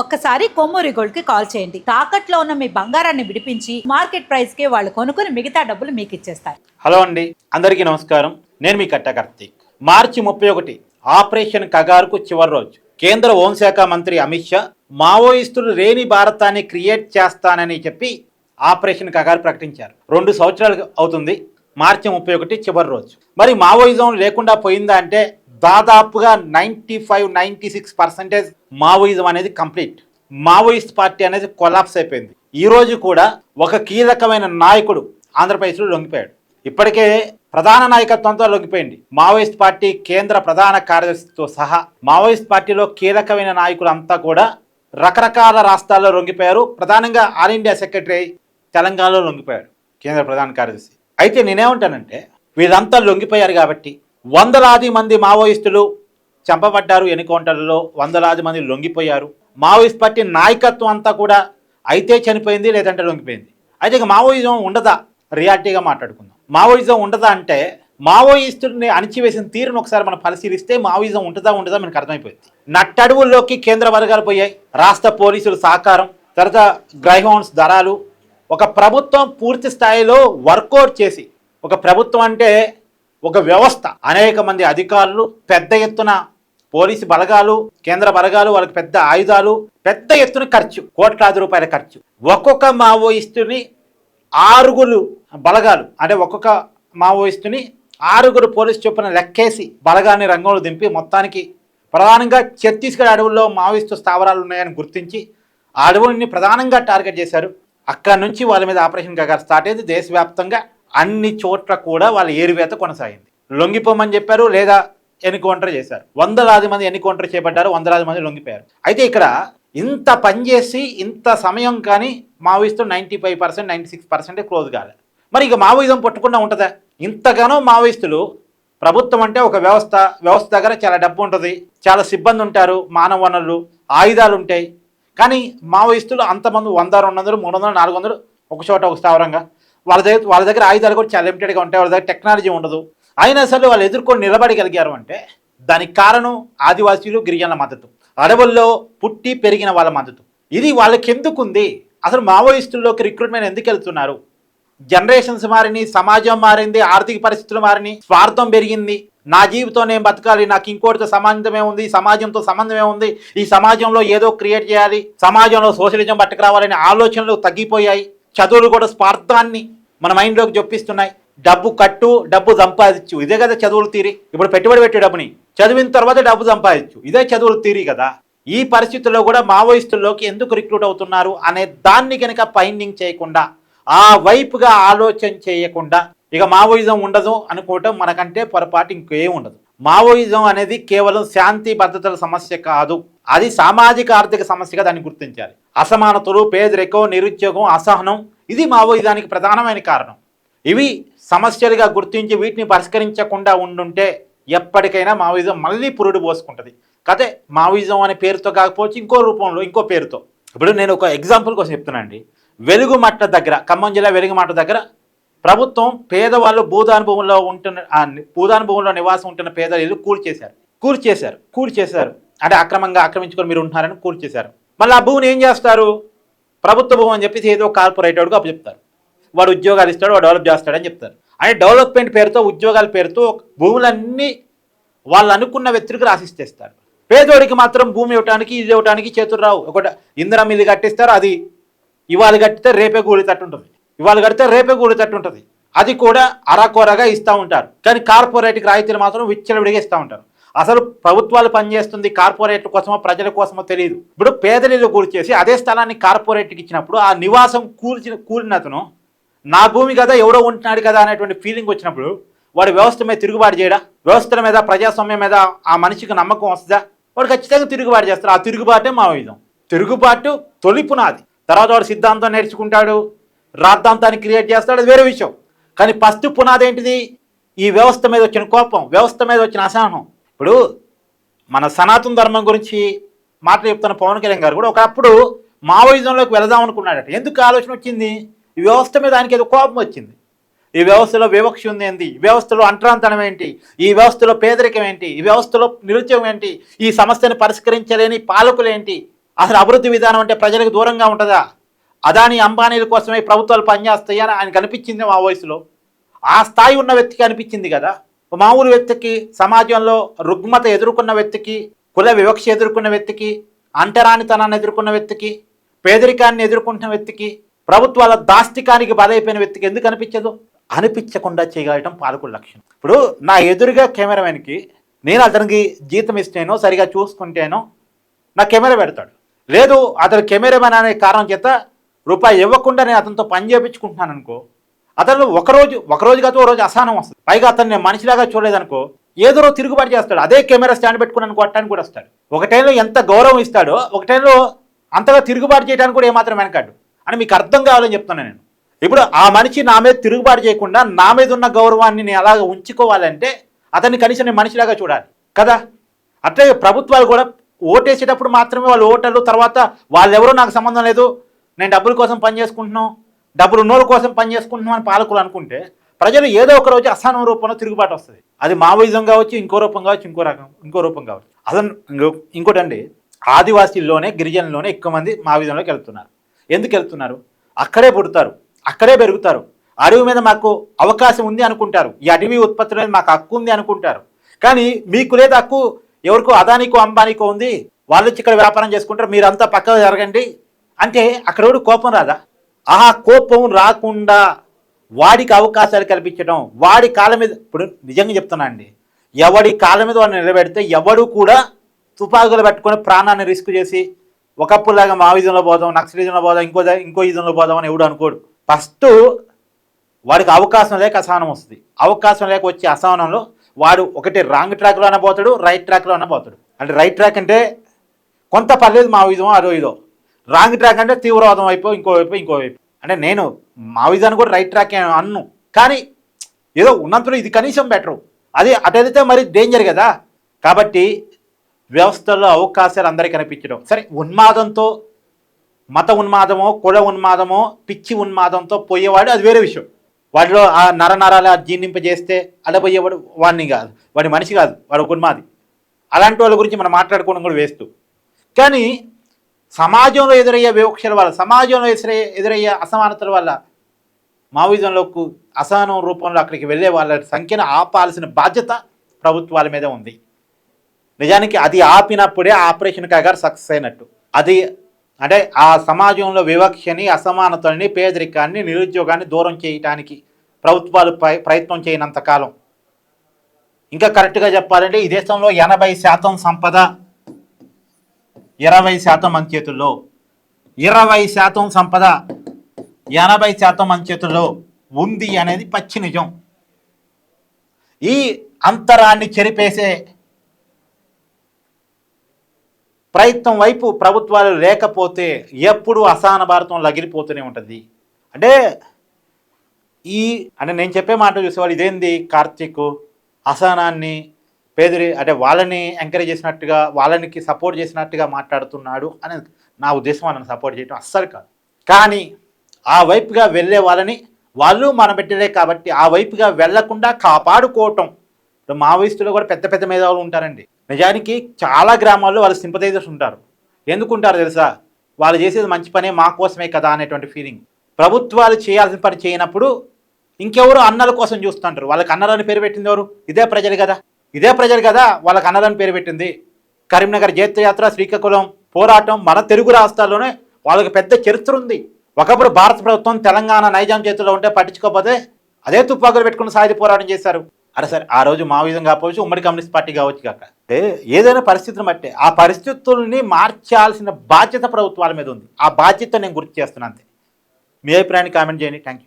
ఒక్కసారి కొమ్మూరి గోల్డ్ కి కాల్ చేయండి. తాకట్లో ఉన్న మీ బంగారాన్ని విడిపించి మార్కెట్ ప్రైస్ కి వాళ్ళు కొనుక్కుని మిగతా డబ్బులు మీకు ఇచ్చేస్తారు. హలో అండి, అందరికీ నమస్కారం. నేను మీ కట్ట కార్తీక్. మార్చి 31 ఆపరేషన్ కగారుకు చివరి రోజు. కేంద్ర హోంశాఖ మంత్రి అమిత్ షా మావోయిస్టులు లేని భారతాన్ని క్రియేట్ చేస్తానని చెప్పి ఆపరేషన్ కగారు ప్రకటించారు. 2 సంవత్సరాలు అవుతుంది. మార్చి 31 చివరి రోజు. మరి మావోయిజం లేకుండా పోయిందా అంటే దాదాపుగా 95-96% మావోయిజం అనేది కంప్లీట్. మావోయిస్ట్ పార్టీ అనేది కొలాప్స్ అయిపోయింది. ఈ రోజు కూడా ఒక కీలకమైన నాయకుడు ఆంధ్రప్రదేశ్లో లొంగిపోయాడు. ఇప్పటికే ప్రధాన నాయకత్వంతో లొంగిపోయింది. మావోయిస్ట్ పార్టీ కేంద్ర ప్రధాన కార్యదర్శితో సహా మావోయిస్ట్ పార్టీలో కీలకమైన నాయకులు అంతా కూడా రకరకాల రాష్ట్రాల్లో లొంగిపోయారు. ప్రధానంగా ఆల్ ఇండియా సెక్రటరీ తెలంగాణలో లొంగిపోయాడు, కేంద్ర ప్రధాన కార్యదర్శి. అయితే నేనేమంటానంటే వీళ్ళంతా లొంగిపోయారు కాబట్టి వందలాది మంది మావోయిస్టులు చంపబడ్డారు. ఎన్కౌంటర్లలో వందలాది మంది లొంగిపోయారు. మావోయిస్ట్ పార్టీ నాయకత్వం అంతా కూడా అయితే చనిపోయింది, లేదంటే లొంగిపోయింది. అయితే ఇక మావోయిజం ఉండదా? రియాలిటీగా మాట్లాడుకుందాం. మావోయిజం ఉండదా అంటే మావోయిస్టుల్ని అణిచివేసిన తీరును ఒకసారి మనం పరిశీలిస్తే మావోయిజం ఉండదా మనకు అర్థమైపోయింది. నట్టడువుల్లోకి కేంద్ర వర్గాలు పోయాయి, రాష్ట్ర పోలీసులు సహకారం, తర్వాత గ్రైహౌండ్స్ దళాలు, ఒక ప్రభుత్వం పూర్తి స్థాయిలో వర్కౌట్ చేసి, ఒక ప్రభుత్వం అంటే ఒక వ్యవస్థ, అనేక మంది అధికారులు, పెద్ద ఎత్తున పోలీసు బలగాలు, కేంద్ర బలగాలు, వాళ్ళకి పెద్ద ఆయుధాలు, పెద్ద ఎత్తున ఖర్చు, కోట్లాది రూపాయల ఖర్చు. ఒక్కొక్క మావోయిస్టుని 6 బలగాలు, అంటే ఒక్కొక్క మావోయిస్టుని 6 పోలీసు చొప్పున లెక్కేసి బలగాన్ని రంగంలో దింపి మొత్తానికి ప్రధానంగా ఛత్తీస్గఢ్ అడవుల్లో మావోయిస్టు స్థావరాలు ఉన్నాయని గుర్తించి ఆ అడవుల్ని ప్రధానంగా టార్గెట్ చేశారు. అక్కడ నుంచి వాళ్ళ మీద ఆపరేషన్ గగార్ స్టార్ట్ అయింది. దేశవ్యాప్తంగా అన్ని చోట్ల కూడా వాళ్ళ ఏరువేత కొనసాగింది. లొంగిపోమని చెప్పారు, లేదా ఎన్కౌంటర్ చేశారు. వందలాది మంది ఎన్కౌంటర్ చేపట్టారు, వందలాది మంది లొంగిపోయారు. అయితే ఇక్కడ ఇంత పనిచేసి ఇంత సమయం కానీ మావోయిస్టులు 95%-96% క్లోజ్ కాలేదు. మరి ఇక మావోయిజం పట్టుకుండా ఉంటుందా? ఇంతగానో మావోయిస్టులు, ప్రభుత్వం అంటే ఒక వ్యవస్థ దగ్గర చాలా డబ్బు ఉంటుంది, చాలా సిబ్బంది ఉంటారు, మానవ వనరులు, ఆయుధాలు ఉంటాయి. కానీ మావోయిస్టులు అంతమంది 100, 200, 300, 400 ఒక చోట ఒక స్థావరంగా, వాళ్ళ దగ్గర ఆయుధాలు కూడా చాలా లిమిటెడ్గా ఉంటాయి, వాళ్ళ దగ్గర టెక్నాలజీ ఉండదు. అయినా సరే వాళ్ళు ఎదుర్కొని నిలబడగలిగారు అంటే దానికి కారణం ఆదివాసీలు, గిరిజనుల మద్దతు, అడవుల్లో పుట్టి పెరిగిన వాళ్ళ మద్దతు. ఇది వాళ్ళకి ఎందుకుంది? అసలు మావోయిస్టుల్లోకి రిక్రూట్మెంట్ ఎందుకు వెళ్తున్నారు? జనరేషన్స్ మారిని, సమాజం మారింది, ఆర్థిక పరిస్థితులు మారిని, స్వార్థం పెరిగింది. నా జీవితం నేను బతకాలి, నాకు ఇంకోటితో సంబంధమే ఉంది, సమాజంతో సంబంధమే ఉంది, ఈ సమాజంలో ఏదో క్రియేట్ చేయాలి, సమాజంలో సోషలిజం పట్టుకురావాలనే ఆలోచనలు తగ్గిపోయాయి. చదువులు కూడా స్వార్థాన్ని మన మైండ్లోకి జొప్పిస్తున్నాయి. డబ్బు కట్టు, డబ్బు సంపాదించు, ఇదే కదా చదువులు తీరి. ఇప్పుడు పెట్టుబడి పెట్టే డబ్బుని చదివిన తర్వాత డబ్బు సంపాదించు, ఇదే చదువులు తీరి కదా. ఈ పరిస్థితుల్లో కూడా మావోయిస్టుల్లోకి ఎందుకు రిక్రూట్ అవుతున్నారు అనే దాన్ని కనుక ఫైండింగ్ చేయకుండా, ఆ వైపుగా ఆలోచన చేయకుండా ఇక మావోయిజం ఉండదు అనుకోవటం మనకంటే పొరపాటు ఇంకేం ఉండదు. మావోయిజం అనేది కేవలం శాంతి భద్రతల సమస్య కాదు, అది సామాజిక ఆర్థిక సమస్యగా దాన్ని గుర్తించాలి. అసమానతలు, పేదరికం, నిరుద్యోగం, అసహనం, ఇది మావోయిజానికి ప్రధానమైన కారణం. ఇవి సమస్యలుగా గుర్తించి వీటిని పరిష్కరించకుండా ఉండుంటే ఎప్పటికైనా మావోయిజం మళ్ళీ పురుడు పోసుకుంటుంది. కదే మావోయిజం అనే పేరుతో కాకపోవచ్చు, ఇంకో రూపంలో, ఇంకో పేరుతో. ఇప్పుడు నేను ఒక ఎగ్జాంపుల్ కోసం చెప్తున్నానండి. వెలుగుమట్ట దగ్గర, ఖమ్మం జిల్లా వెలుగుమట్ట దగ్గర ప్రభుత్వం పేదవాళ్ళు భూదాన భూముల్లో నివాసం ఉంటున్న పేదల ఇల్లు కూల్చేశారు. అంటే అక్రమంగా ఆక్రమించుకొని మీరు ఉంటున్నారని కూల్చేశారు. మళ్ళీ ఆ భూమిని ఏం చేస్తారు? ప్రభుత్వ భూమి అని చెప్పేసి ఏదో కార్పొరేటర్గా అప్పచెప్తారు. వాడు ఉద్యోగాలు ఇస్తాడు, వాడు డెవలప్ చేస్తాడని చెప్తారు. అంటే డెవలప్మెంట్ పేరుతో, ఉద్యోగాల పేరుతో భూములన్నీ వాళ్ళు అనుకున్న వ్యక్తులకు రాసిస్తేస్తారు. పేదోడికి మాత్రం భూమి ఇవ్వడానికి, ఇది ఇవ్వడానికి చేతులు రావు. ఒకటి ఇందిరా మిల్లు కట్టిస్తారు, అది ఇవాళ కట్టితే రేపే గూలి తట్టుంటుంది. అది కూడా అరకొరగా ఇస్తూ ఉంటారు. కానీ కార్పొరేట్కి రాయితీలు మాత్రం విచ్చలవిడిగా ఇస్తూ ఉంటారు. అసలు ప్రభుత్వాలు పనిచేస్తుంది కార్పొరేట్ల కోసమో ప్రజల కోసమో తెలియదు. ఇప్పుడు పేదలిల్లు కూల్చేసి అదే స్థలాన్ని కార్పొరేట్కి ఇచ్చినప్పుడు ఆ నివాసం కూలిన అతను నా భూమి కదా, ఎవడో ఉంటున్నాడు కదా అనేటువంటి ఫీలింగ్ వచ్చినప్పుడు వాడు వ్యవస్థ మీద తిరుగుబాటు చేయడా? వ్యవస్థల మీద, ప్రజాస్వామ్యం మీద ఆ మనిషికి నమ్మకం వస్తుందా? వాడు ఖచ్చితంగా తిరుగుబాటు చేస్తారు. ఆ తిరుగుబాటే మావోయిజం. తిరుగుబాటు తొలి పునాది. తర్వాత వాడు సిద్ధాంతం నేర్చుకుంటాడు, రాద్ధాంతాన్ని క్రియేట్ చేస్తాడు, అది వేరే విషయం. కానీ ఫస్ట్ పునాది ఏంటిది? ఈ వ్యవస్థ మీద వచ్చిన కోపం, వ్యవస్థ మీద వచ్చిన అసహనం. ఇప్పుడు మన సనాతన ధర్మం గురించి మాటలు చెప్తున్న పవన్ కళ్యాణ్ గారు కూడా ఒకప్పుడు మావోయిజంలోకి వెళదాం అనుకున్నాడట. ఎందుకు ఆలోచన వచ్చింది? ఈ వ్యవస్థ మీద ఆయనకి ఏదో కోపం వచ్చింది. ఈ వ్యవస్థలో వివక్ష ఉంది ఏంటి, ఈ వ్యవస్థలో అంటరాంతనం ఏంటి, ఈ వ్యవస్థలో పేదరికం ఏంటి, ఈ వ్యవస్థలో నిరుద్యోగం ఏంటి, ఈ సమస్యను పరిష్కరించలేని పాలకులు ఏంటి, అసలు అభివృద్ధి విధానం అంటే ప్రజలకు దూరంగా ఉంటుందా? అదాని అంబానీల కోసమే ప్రభుత్వాలు పనిచేస్తాయని ఆయన కనిపించింది మా వయసులో. ఆ స్థాయి ఉన్న వ్యక్తికి అనిపించింది కదా. మామూలు వ్యక్తికి, సమాజంలో రుగ్మత ఎదుర్కొన్న వ్యక్తికి, కుల వివక్ష ఎదుర్కొన్న వ్యక్తికి, అంటరానితనాన్ని ఎదుర్కొన్న వ్యక్తికి, పేదరికాన్ని ఎదుర్కొంటున్న వ్యక్తికి, ప్రభుత్వాల దాష్టికానికి బలైపోయిన వ్యక్తికి ఎందుకు అనిపించదు? అనిపించకుండా చేయగలగటం పాలకుల లక్షణం. ఇప్పుడు నా ఎదురుగా కెమెరామెన్కి నేను అతనికి జీతం ఇస్తేనో సరిగా చూసుకుంటేనో నా కెమెరా పెడతాడు. లేదు అతను కెమెరామెన్ అనే కారణం చేత రూపాయి ఇవ్వకుండా నేను అతనితో పని చేయించుకుంటున్నాను అనుకో, అతను ఒకరోజు కాదు ఓ రోజు అసహనం వస్తుంది. పైగా అతను నేను మనిషిలాగా చూడలేదనుకో ఏదో రోజు తిరుగుబాటు చేస్తాడు. అదే కెమెరా స్టాండ్ పెట్టుకుని కొట్టడానికి కూడా వస్తాడు. ఒక టైంలో ఎంత గౌరవం ఇస్తాడో ఒక టైంలో అంతగా తిరుగుబాటు చేయడానికి కూడా ఏమాత్రం వెనకాడు అని మీకు అర్థం కావాలని చెప్తున్నాను నేను. ఇప్పుడు ఆ మనిషి నా మీద తిరుగుబాటు చేయకుండా నా మీద ఉన్న గౌరవాన్ని నేను అలాగ ఉంచుకోవాలంటే అతన్ని కనీసం నేను మనిషిలాగా చూడాలి కదా. అట్లే ప్రభుత్వాలు కూడా ఓటేసేటప్పుడు మాత్రమే వాళ్ళు ఓటర్లు, తర్వాత వాళ్ళెవరో నాకు సంబంధం లేదు, నేను డబ్బుల కోసం పని చేసుకుంటున్నాం, డబ్బులు ఉన్నోళ్ళ కోసం పని చేసుకుంటున్నాం అని పాలకులు అనుకుంటే ప్రజలు ఏదో ఒక రోజు అసహనం రూపంలో తిరుగుబాటు వస్తుంది. అది మావోయిజం కావచ్చు, ఇంకో రూపం కావచ్చు, ఇంకో రూపం కావచ్చు. అసలు ఇంకోటండి, ఆదివాసీల్లోనే గిరిజనుల్లోనే ఎక్కువ మంది మావోయిజంలోకి వెళ్తున్నారు. ఎందుకు వెళ్తున్నారు? అక్కడే పుడతారు, అక్కడే పెరుగుతారు, అడవి మీద మాకు అవకాశం ఉంది అనుకుంటారు, ఈ అడవి ఉత్పత్తుల మీద మాకు హక్కు ఉంది అనుకుంటారు. కానీ మీకు లేదు హక్కు, ఎవరికో అదానికో అంబానీకో ఉంది, వాళ్ళు వచ్చి ఇక్కడ వ్యాపారం చేసుకుంటారు, మీరంతా పక్కగా జరగండి అంటే అక్కడ కూడా కోపం రాదా? ఆ కోపం రాకుండా వాడికి అవకాశాలు కల్పించడం, వాడి కాళ్ళ మీద, ఇప్పుడు నిజంగా చెప్తున్నా అండి, ఎవడి కాళ్ళ మీద వాడిని నిలబెడితే ఎవడు కూడా తుపాకులు పెట్టుకొని ప్రాణాన్ని రిస్క్ చేసి ఒకప్పుడులాగా మావిజంలో పోదాం, నక్సలిజంలో పోదాం, ఇంకో ఇజంలో పోదాం అని ఎవడు అనుకోడు. ఫస్ట్ వాడికి అవకాశం లేక అసహనం వస్తుంది. అవకాశం లేక వచ్చే అసహనంలో వాడు ఒకటి రాంగ్ ట్రాక్లోనే పోతాడు, రైట్ ట్రాక్లోనే పోతాడు. అంటే రైట్ ట్రాక్ అంటే కొంత పర్లేదు మావిజమో అదో ఇదో, రాంగ్ ట్రాక్ అంటే తీవ్రవాదం వైపు ఇంకోవైపు. అంటే నేను మావిజాన్ని కూడా రైట్ ట్రాక్ అన్ను, కానీ ఏదో ఉన్నంతలో ఇది కనీసం బెటరు. అది అటైతే మరి డేంజర్ కదా. కాబట్టి వ్యవస్థల్లో అవకాశాలు అందరికీ కనిపించడం సరే. ఉన్మాదంతో, మత ఉన్మాదమో, కుల ఉన్మాదమో, పిచ్చి ఉన్మాదంతో పోయేవాడు అది వేరే విషయం. వాటిలో ఆ నరనరాలు జీర్ణింపజేస్తే అడపోయేవాడు వాడిని కాదు, వాడి మనిషి కాదు, వాడు ఉన్మాది. అలాంటి వాళ్ళ గురించి మనం మాట్లాడుకోవడం కూడా వేస్తూ. కానీ సమాజంలో ఎదురయ్యే వివక్షల వల్ల, సమాజంలో ఎదురయ్యే అసమానతల వల్ల మావోయిజంలోకి అసహనం రూపంలో అక్కడికి వెళ్ళే వాళ్ళ సంఖ్యను ఆపాల్సిన బాధ్యత ప్రభుత్వాల మీద ఉంది. నిజానికి అది ఆపినప్పుడే ఆపరేషన్ కాగారు సక్సెస్ అయినట్టు. అది అంటే ఆ సమాజంలో వివక్షని, అసమానతల్ని, పేదరికాన్ని, నిరుద్యోగాన్ని దూరం చేయడానికి ప్రభుత్వాలు ప్రయత్నం చేయనంత కాలం, ఇంకా కరెక్ట్గా చెప్పాలంటే ఈ దేశంలో 80% సంపద 20% మన చేతుల్లో, 20% సంపద 80% మన చేతుల్లో ఉంది అనేది పచ్చి నిజం. ఈ అంతరాన్ని చెరిపేసే ప్రయత్నం వైపు ప్రభుత్వాలు లేకపోతే ఎప్పుడు అసహన భారతం లగిలిపోతూనే ఉంటుంది. అంటే నేను చెప్పే మాట చూసేవాళ్ళు ఇదేంది కార్తీక్ అసహనాన్ని అంటే వాళ్ళని ఎంకరేజ్ చేసినట్టుగా, వాళ్ళకి సపోర్ట్ చేసినట్టుగా మాట్లాడుతున్నాడు అని నా ఉద్దేశం. వాళ్ళని సపోర్ట్ చేయడం అస్సలు కాదు. కానీ ఆ వైపుగా వెళ్ళే వాళ్ళని వాళ్ళు మన బిడ్డలే కాబట్టి ఆ వైపుగా వెళ్లకుండా కాపాడుకోవటం. ఇప్పుడు మావోయిస్టులు కూడా పెద్ద పెద్ద మేధావులు ఉంటారండి. నిజానికి చాలా గ్రామాల్లో వాళ్ళు సింపథైజర్స్ ఉంటారు. ఎందుకుంటారు తెలుసా? వాళ్ళు చేసేది మంచి పనే, మా కోసమే కదా అనేటువంటి ఫీలింగ్. ప్రభుత్వాలు చేయాల్సిన పని చేయనప్పుడు ఇంకెవరు అన్నల కోసం చూస్తుంటారు. వాళ్ళకి అన్నలని పేరు పెట్టింది ఎవరు? ఇదే ప్రజలు కదా వాళ్ళకి అన్నలని పేరు పెట్టింది. కరీంనగర్ జైత్రయాత్ర, శ్రీకాకుళం పోరాటం మన తెలుగు రాష్ట్రాల్లోనే వాళ్ళకి పెద్ద చరిత్ర ఉంది. ఒకప్పుడు భారత ప్రభుత్వం తెలంగాణ నైజాం చేతుల్లో ఉంటే పట్టించుకోకపోతే అదే తుపాకులు పెట్టుకుని సాయుధ పోరాటం చేశారు. అరే సరే, ఆ రోజు మావోయిజం కావచ్చు, ఉమ్మడి కమ్యూనిస్ట్ పార్టీ కావచ్చు కాక, అంటే ఏదైనా పరిస్థితులను బట్టే ఆ పరిస్థితుల్ని మార్చాల్సిన బాధ్యత ప్రభుత్వాల మీద ఉంది. ఆ బాధ్యత నేను గుర్తు చేస్తున్నాను అంతే. మీ అభిప్రాయాన్ని కామెంట్ చేయండి. Thank you.